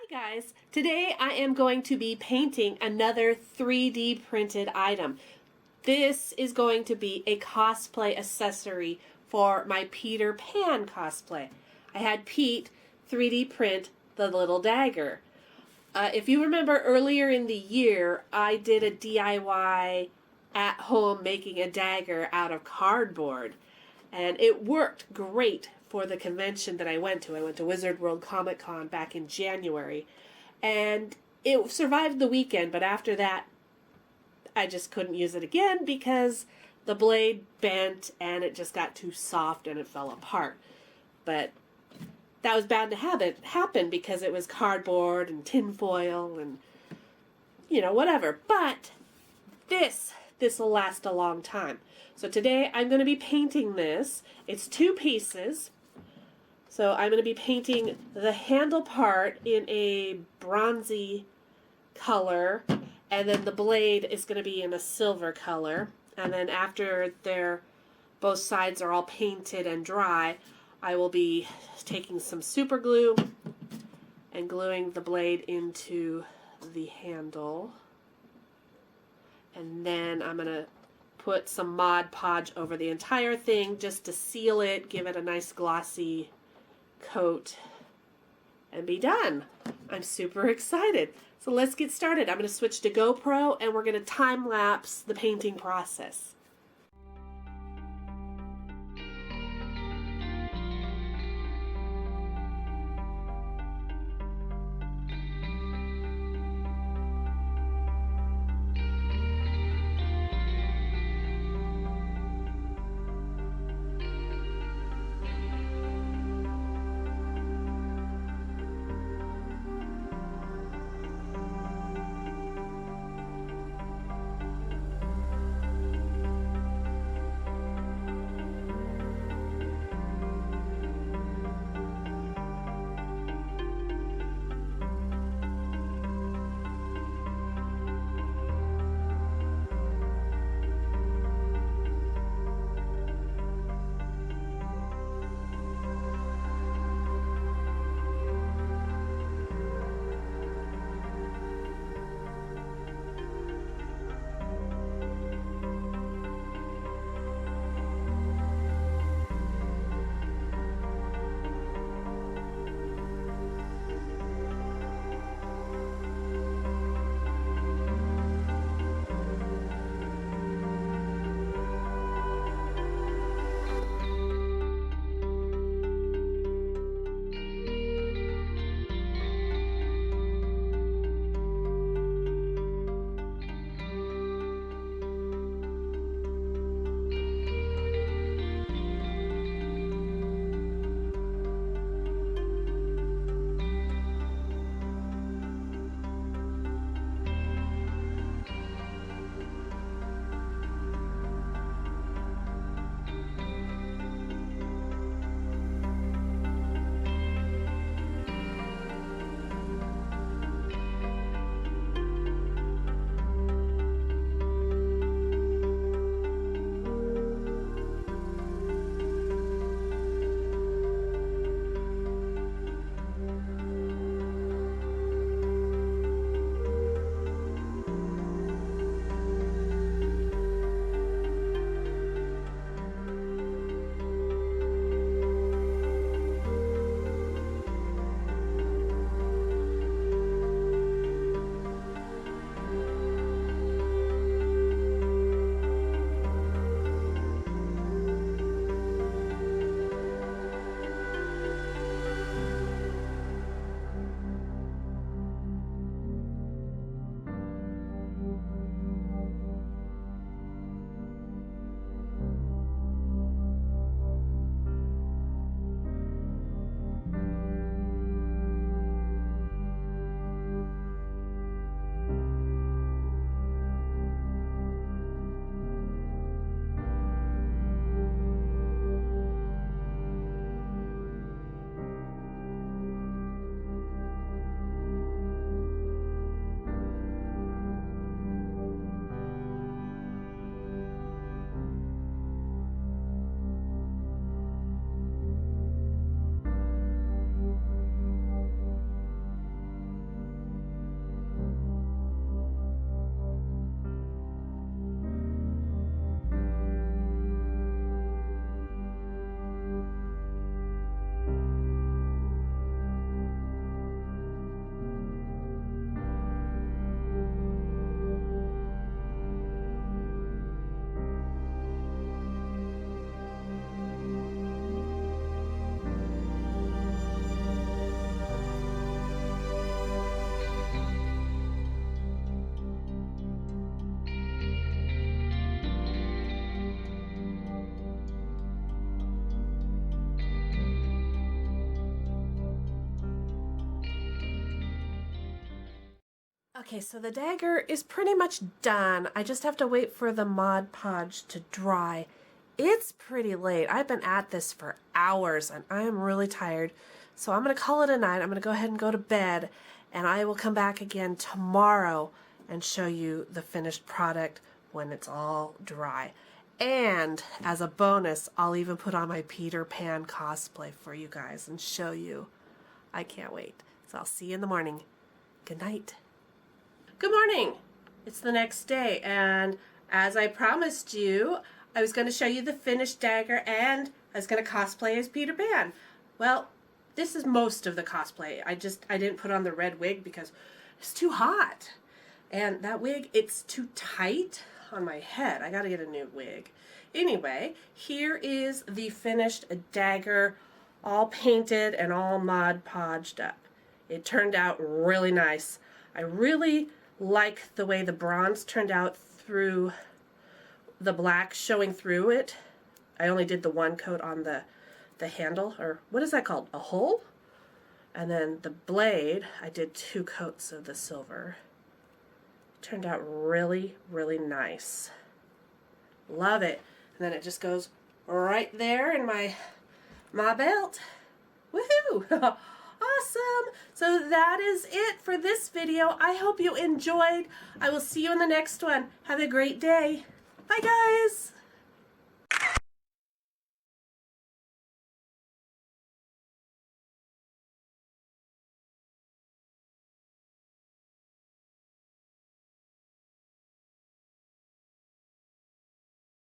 Guys, today I am going to be painting another 3D printed item. This is going to be a cosplay accessory for my Peter Pan cosplay. I had Pete 3D print the little dagger. If you remember earlier in the year, I did a DIY at home making a dagger out of cardboard. And it worked great for the convention that I went to. I went to Wizard World Comic Con back in January. And it survived the weekend, but after that, I just couldn't use it again because the blade bent and it just got too soft and it fell apart. But that was bound to have it happen because it was cardboard and tinfoil and, you know, whatever. But this will last a long time. So today I'm going to be painting this. It's two pieces. So I'm going to be painting the handle part in a bronzy color, and then the blade is going to be in a silver color. And then after both sides are all painted and dry, I will be taking some super glue and gluing the blade into the handle. And then I'm going to put some Mod Podge over the entire thing just to seal it, give it a nice glossy coat, and be done. I'm super excited. So let's get started. I'm going to switch to GoPro and we're going to time lapse the painting process. Okay, so the dagger is pretty much done. I just have to wait for the Mod Podge to dry. It's pretty late. I've been at this for hours and I am really tired. So I'm going to call it a night. I'm going to go ahead and go to bed, and I will come back again tomorrow and show you the finished product when it's all dry. And as a bonus, I'll even put on my Peter Pan cosplay for you guys and show you. I can't wait. So I'll see you in the morning. Good night. Good morning. It's the next day, and as I promised you, I was going to show you the finished dagger and I was going to cosplay as Peter Pan. Well, this is most of the cosplay. I didn't put on the red wig because it's too hot. And that wig, it's too tight on my head. I gotta get a new wig. Anyway, here is the finished dagger, all painted and all Mod Podged up. It turned out really nice. I really like the way the bronze turned out through the black showing through it. I only did the one coat on the handle, or what is that called? A hole? And then the blade, I did 2 coats of the silver. Turned out really, really nice. Love it. And then it just goes right there in my belt. Woohoo! Awesome! So that is it for this video. I hope you enjoyed. I will see you in the next one. Have a great day. Bye, guys!